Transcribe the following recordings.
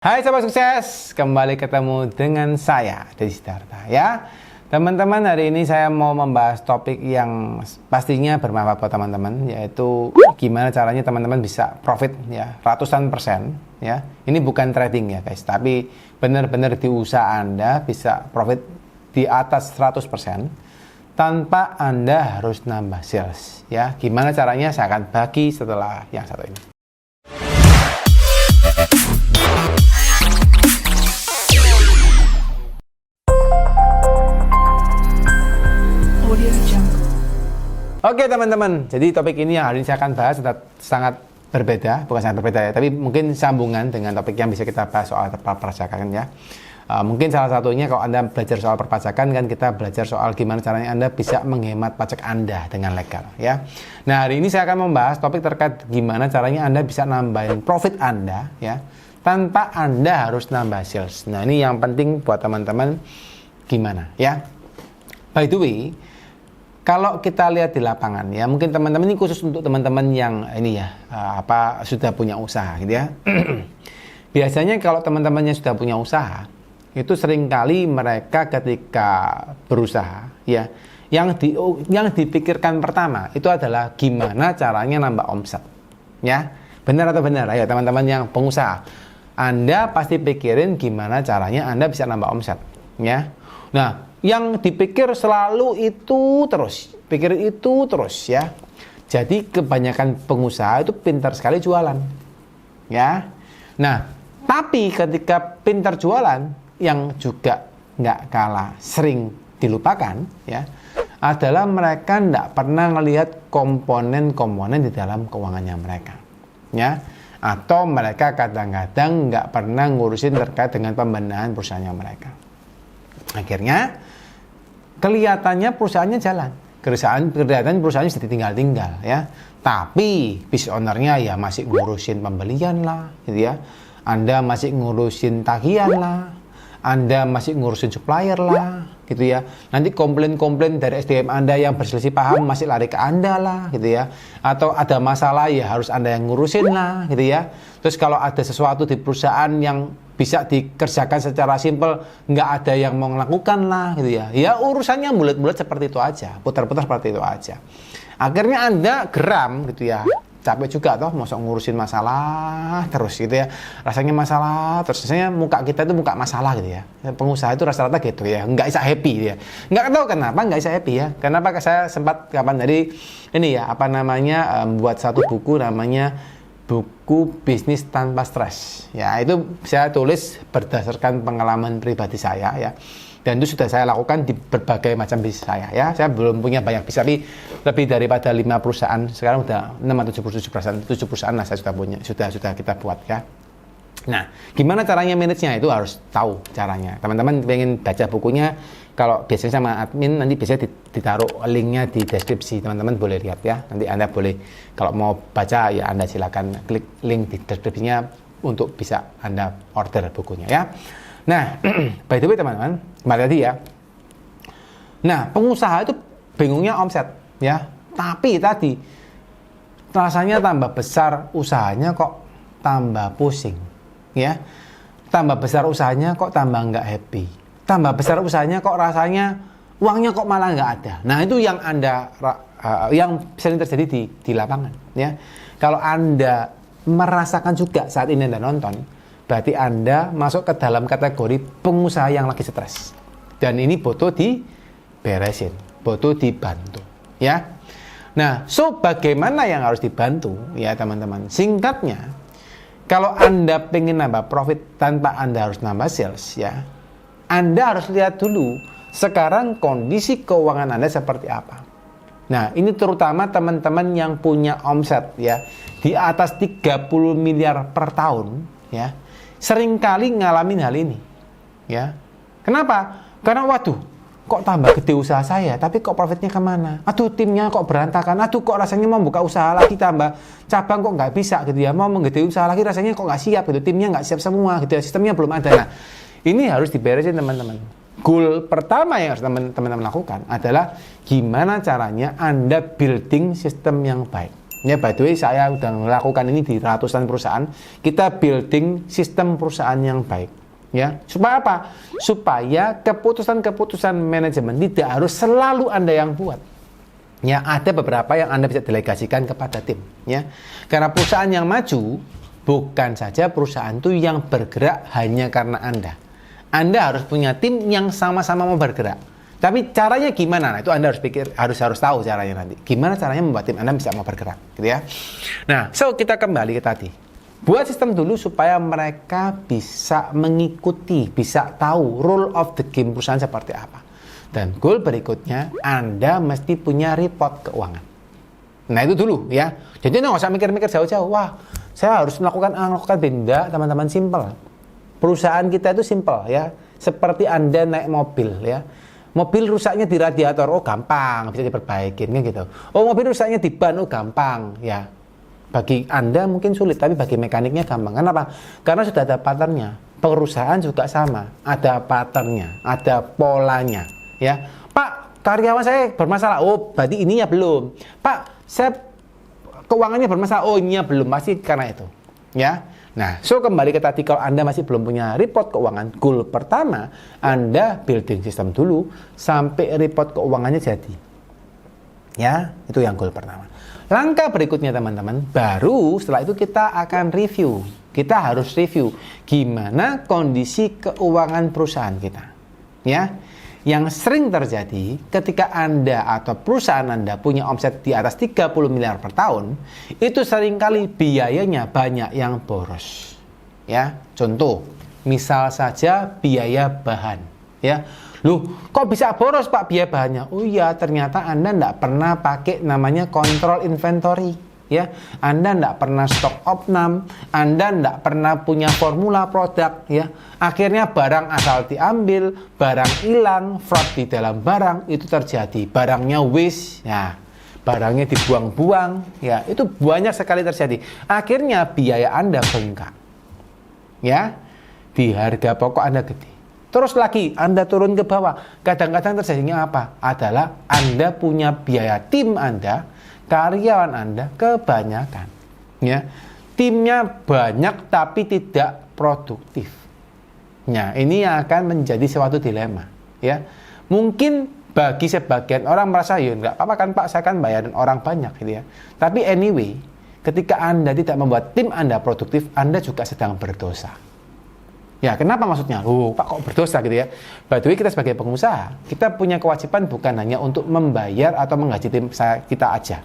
Hai sahabat sukses, kembali ketemu dengan saya Dedy Sidarta ya. Teman-teman, hari ini saya mau membahas topik yang pastinya bermanfaat buat teman-teman, yaitu gimana caranya teman-teman bisa profit ya, ratusan persen ya. Ini bukan trading ya guys, tapi benar-benar di usaha Anda bisa profit di atas 100% tanpa Anda harus nambah sales ya. Gimana caranya saya akan bagi setelah yang satu ini. Oke teman-teman, jadi topik ini yang hari ini saya akan bahas sangat berbeda, bukan sangat berbeda ya, tapi mungkin sambungan dengan topik yang bisa kita bahas soal perpajakan ya. Mungkin salah satunya kalau Anda belajar soal perpajakan kan kita belajar soal gimana caranya Anda bisa menghemat pajak Anda dengan legal ya. Nah hari ini saya akan membahas topik terkait gimana caranya Anda bisa nambahin profit Anda ya, tanpa Anda harus nambah sales. Nah ini yang penting buat teman-teman gimana ya. By the way, kalau kita lihat di lapangan ya, mungkin teman-teman ini khusus untuk teman-teman yang ini ya, sudah punya usaha gitu ya. Biasanya kalau teman-temannya sudah punya usaha, itu seringkali mereka ketika berusaha ya, yang dipikirkan pertama itu adalah gimana caranya nambah omset. Ya, benar atau benar? Ayo teman-teman yang pengusaha, Anda pasti pikirin gimana caranya Anda bisa nambah omset, ya. Nah, yang dipikir selalu itu terus, pikirin itu terus ya. Jadi kebanyakan pengusaha itu pintar sekali jualan, ya. Nah, tapi ketika pintar jualan, yang juga nggak kalah sering dilupakan, ya, adalah mereka nggak pernah melihat komponen-komponen di dalam keuangannya mereka, ya. Atau mereka kadang-kadang nggak pernah ngurusin terkait dengan pembenahan perusahaannya mereka. Akhirnya kelihatannya perusahaannya jalan, kelihatan perusahaannya sudah tinggal-tinggal ya, tapi business ownernya ya masih ngurusin pembelian lah gitu ya, Anda masih ngurusin tagihan lah, Anda masih ngurusin supplier lah gitu ya, nanti komplain-komplain dari SDM Anda yang berselisih paham masih lari ke Anda lah gitu ya, atau ada masalah ya harus Anda yang ngurusin lah gitu ya. Terus kalau ada sesuatu di perusahaan yang bisa dikerjakan secara simpel, nggak ada yang mau melakukan lah gitu ya. Ya urusannya bulat-bulat seperti itu aja, putar-putar seperti itu aja. Akhirnya Anda geram gitu ya, capek juga toh, masa ngurusin masalah terus gitu ya. Rasanya masalah terus, rasanya muka kita itu muka masalah gitu ya. Pengusaha itu rata-rata gitu ya, nggak bisa happy ya. Nggak tahu kenapa nggak bisa happy ya. Kenapa saya sempat kapan tadi ini ya, buat satu buku namanya buku bisnis tanpa stres ya, itu saya tulis berdasarkan pengalaman pribadi saya ya, dan itu sudah saya lakukan di berbagai macam bisnis saya ya. Saya belum punya banyak bisnis, tapi lebih daripada 5 perusahaan, sekarang udah 6 atau 7 perusahaan lah saya sudah punya, sudah kita buat ya. Nah, gimana caranya manage-nya itu harus tahu caranya. Teman-teman pengen baca bukunya, kalau biasanya sama admin nanti biasanya ditaruh linknya di deskripsi, teman-teman boleh lihat ya. Nanti Anda boleh kalau mau baca ya Anda silakan klik link di deskripsinya untuk bisa Anda order bukunya ya. Nah, by the way teman-teman, kembali tadi ya. Nah, pengusaha itu bingungnya omset ya, tapi tadi rasanya tambah besar usahanya kok tambah pusing. Ya, tambah besar usahanya kok tambah nggak happy, tambah besar usahanya kok rasanya uangnya kok malah nggak ada. Nah itu yang yang sering terjadi di lapangan ya. Kalau Anda merasakan juga saat ini Anda nonton, berarti Anda masuk ke dalam kategori pengusaha yang lagi stres, dan ini butuh diberesin, butuh dibantu ya. Nah, bagaimana yang harus dibantu ya teman-teman? Singkatnya, kalau Anda pengen nambah profit tanpa Anda harus nambah sales ya, Anda harus lihat dulu sekarang kondisi keuangan Anda seperti apa. Nah, ini terutama teman-teman yang punya omset ya di atas 30 miliar per tahun ya, seringkali ngalamin hal ini ya. Kenapa? Karena waduh, kok tambah gede usaha saya, tapi kok profitnya kemana? Aduh, timnya kok berantakan. Aduh, kok rasanya mau buka usaha lagi tambah cabang kok nggak bisa gitu ya. Mau menggede usaha lagi rasanya kok nggak siap gitu. Timnya nggak siap semua gitu ya. Sistemnya belum ada. Nah, ini harus diberesin teman-teman. Goal pertama yang harus teman-teman lakukan adalah gimana caranya Anda building sistem yang baik. Ya, by the way, saya sudah melakukan ini di ratusan perusahaan. Kita building sistem perusahaan yang baik. Ya, supaya apa? Supaya keputusan-keputusan manajemen tidak harus selalu Anda yang buat. Ya, ada beberapa yang Anda bisa delegasikan kepada tim. Ya, karena perusahaan yang maju bukan saja perusahaan itu yang bergerak hanya karena Anda. Anda harus punya tim yang sama-sama mau bergerak. Tapi caranya gimana? Nah, itu Anda harus pikir, harus tahu caranya nanti. Gimana caranya membuat tim Anda bisa mau bergerak, gitu ya. Nah, so kita kembali ke tadi. Buat sistem dulu supaya mereka bisa mengikuti, bisa tahu rule of the game perusahaan seperti apa. Dan goal berikutnya, Anda mesti punya report keuangan. Nah, itu dulu ya. Jadi nggak usah mikir-mikir jauh-jauh. Wah, saya harus melakukan benda, teman-teman, simple. Perusahaan kita itu simple ya. Seperti Anda naik mobil ya. Mobil rusaknya di radiator, oh gampang, bisa diperbaikin kan gitu. Oh, mobil rusaknya di ban, oh gampang ya. Bagi Anda mungkin sulit, tapi bagi mekaniknya gampang. Kenapa? Karena sudah ada patternnya. Perusahaan juga sama, ada patternnya, ada polanya ya. Pak, karyawan saya bermasalah, oh berarti ininya belum. Pak, saya keuangannya bermasalah, oh ininya belum, pasti karena itu ya. Nah, so kembali ke tadi, kalau Anda masih belum punya report keuangan, goal pertama, Anda building sistem dulu sampai report keuangannya jadi. Ya, itu yang goal pertama. Langkah berikutnya teman-teman, baru setelah itu kita akan review. Kita harus review gimana kondisi keuangan perusahaan kita. Ya, yang sering terjadi ketika Anda atau perusahaan Anda punya omset di atas 30 miliar per tahun, itu seringkali biayanya banyak yang boros. Ya, contoh, misal saja biaya bahan. Ya, loh, kok bisa boros Pak biaya bahannya? Oh iya, ternyata Anda tidak pernah pakai namanya kontrol inventory. Ya, Anda tidak pernah stok opnam, Anda tidak pernah punya formula produk, ya. Akhirnya barang asal diambil, barang hilang, fraud di dalam barang itu terjadi, barangnya waste, ya, barangnya dibuang-buang, ya, itu banyak sekali terjadi. Akhirnya biaya Anda bengkak, ya, di harga pokok Anda gede. Terus lagi Anda turun ke bawah, kadang-kadang terjadinya apa? Adalah Anda punya biaya tim Anda, karyawan Anda kebanyakan, ya, timnya banyak tapi tidak produktif. Nah, ini yang akan menjadi suatu dilema, ya. Mungkin bagi sebagian orang merasa, ya nggak apa-apa kan Pak, saya kan bayarin orang banyak, gitu ya. Tapi anyway, ketika Anda tidak membuat tim Anda produktif, Anda juga sedang berdosa. Ya, kenapa maksudnya? Oh, Pak kok berdosa gitu ya? By the way, kita sebagai pengusaha, kita punya kewajiban bukan hanya untuk membayar atau menggaji tim kita aja.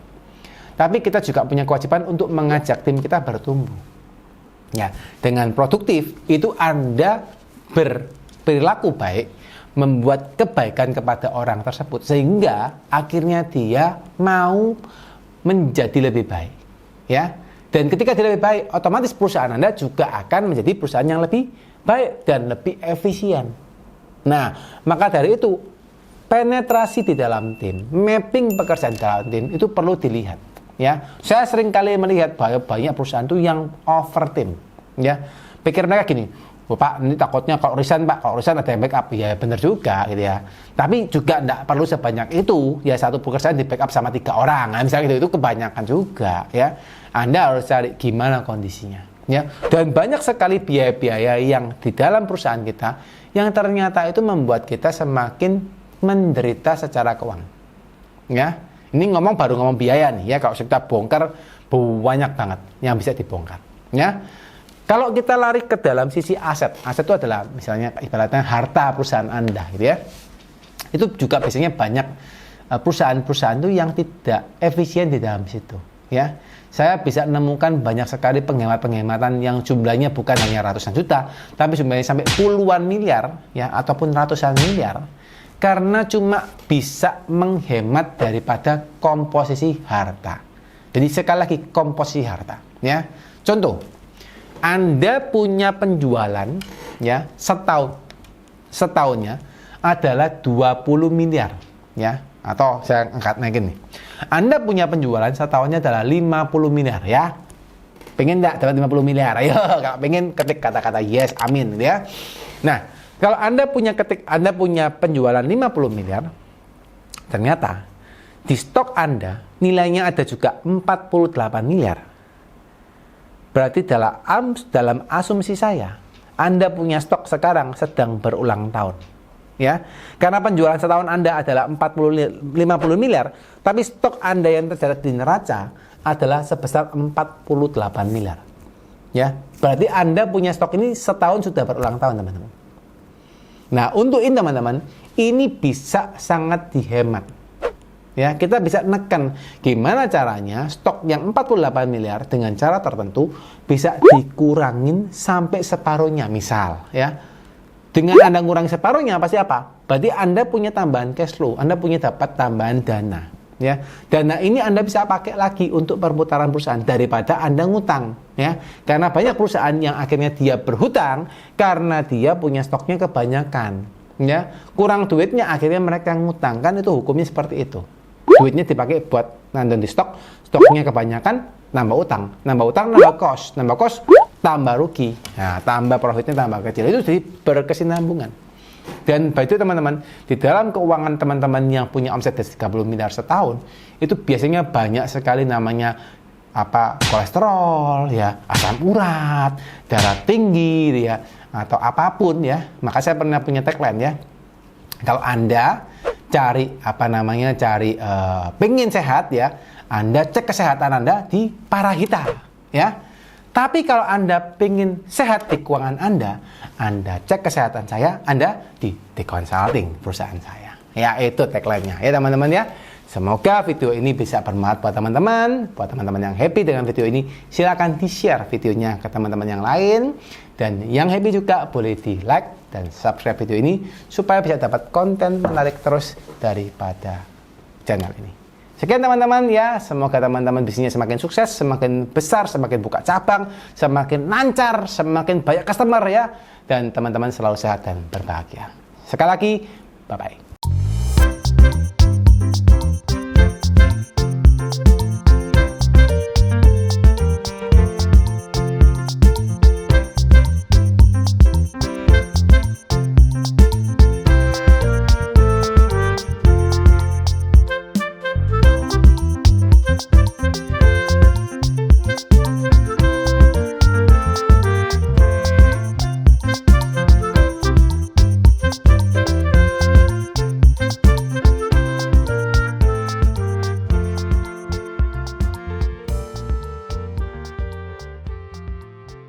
Tapi kita juga punya kewajiban untuk mengajak tim kita bertumbuh. Ya, dengan produktif itu Anda berperilaku baik, membuat kebaikan kepada orang tersebut sehingga akhirnya dia mau menjadi lebih baik. Ya. Dan ketika dia lebih baik, otomatis perusahaan Anda juga akan menjadi perusahaan yang lebih baik dan lebih efisien. Nah, maka dari itu penetrasi di dalam tim, mapping pekerjaan dalam tim itu perlu dilihat. Ya, saya sering kali melihat banyak perusahaan itu yang over tim. Ya, pikir mereka gini, oh, Pak, ini takutnya kalau resign Pak, kalau resign ada yang backup. Ya benar juga gitu ya. Tapi juga tidak perlu sebanyak itu. Ya satu pekerjaan di backup sama 3 orang. Nah, misalnya gitu, itu kebanyakan juga. Ya, Anda harus cari gimana kondisinya. Ya, dan banyak sekali biaya-biaya yang di dalam perusahaan kita yang ternyata itu membuat kita semakin menderita secara keuangan. Ya. Ini baru ngomong biaya nih ya, kalau kita bongkar banyak banget yang bisa dibongkar ya. Kalau kita lari ke dalam sisi aset itu adalah misalnya ibaratnya harta perusahaan Anda gitu ya. Itu juga biasanya banyak perusahaan-perusahaan itu yang tidak efisien di dalam situ ya. Saya bisa menemukan banyak sekali penghemat-penghematan yang jumlahnya bukan hanya ratusan juta, tapi jumlahnya sampai puluhan miliar ya, ataupun ratusan miliar. Karena cuma bisa menghemat daripada komposisi harta. Jadi sekali lagi komposisi harta ya. Contoh, Anda punya penjualan ya setahunnya adalah 20 miliar ya. Atau saya angkat naikin nih. Anda punya penjualan setahunnya adalah 50 miliar ya. Pengen enggak dapat 50 miliar? Ayo, kalau pengen ketik kata-kata yes, amin ya. Nah, kalau Anda punya penjualan 50 miliar, ternyata di stok Anda nilainya ada juga 48 miliar. Berarti dalam asumsi saya, Anda punya stok sekarang sedang berulang tahun. Ya, karena penjualan setahun Anda adalah 50 miliar, tapi stok Anda yang tercatat di neraca adalah sebesar 48 miliar. Ya, berarti Anda punya stok ini setahun sudah berulang tahun, teman-teman. Nah, untuk ini teman-teman, ini bisa sangat dihemat. Ya, kita bisa nekan gimana caranya stok yang 48 miliar dengan cara tertentu bisa dikurangin sampai separuhnya. Misal, ya, dengan Anda ngurangi separuhnya pasti apa? Berarti Anda punya tambahan cash flow, Anda punya dapat tambahan dana. Ya, dana ini Anda bisa pakai lagi untuk perputaran perusahaan daripada Anda ngutang, ya. Karena banyak perusahaan yang akhirnya dia berhutang karena dia punya stoknya kebanyakan, ya. Kurang duitnya akhirnya mereka ngutang, kan itu hukumnya seperti itu. Duitnya dipakai buat nandon di stok, stoknya kebanyakan, nambah utang, nambah cost, tambah rugi. Nah, tambah profitnya tambah kecil. Itu jadi berkesinambungan. Dan by itu teman-teman, di dalam keuangan teman-teman yang punya omset dari 30 miliar setahun, itu biasanya banyak sekali namanya kolesterol, ya, asam urat, darah tinggi, ya, atau apapun, ya. Maka saya pernah punya tagline, ya. Kalau Anda pengen sehat, ya, Anda cek kesehatan Anda di Parahita, ya. Tapi kalau Anda pengen sehat di keuangan Anda cek kesehatan saya, Anda di Consulting, perusahaan saya. Ya, itu tagline-nya. Ya, teman-teman, ya. Semoga video ini bisa bermanfaat buat teman-teman. Buat teman-teman yang happy dengan video ini, silakan di-share videonya ke teman-teman yang lain. Dan yang happy juga boleh di-like dan subscribe video ini supaya bisa dapat konten menarik terus daripada channel ini. Sekian teman-teman, ya, semoga teman-teman bisnisnya semakin sukses, semakin besar, semakin buka cabang, semakin lancar, semakin banyak customer, ya, dan teman-teman selalu sehat dan berbahagia. Sekali lagi, bye-bye.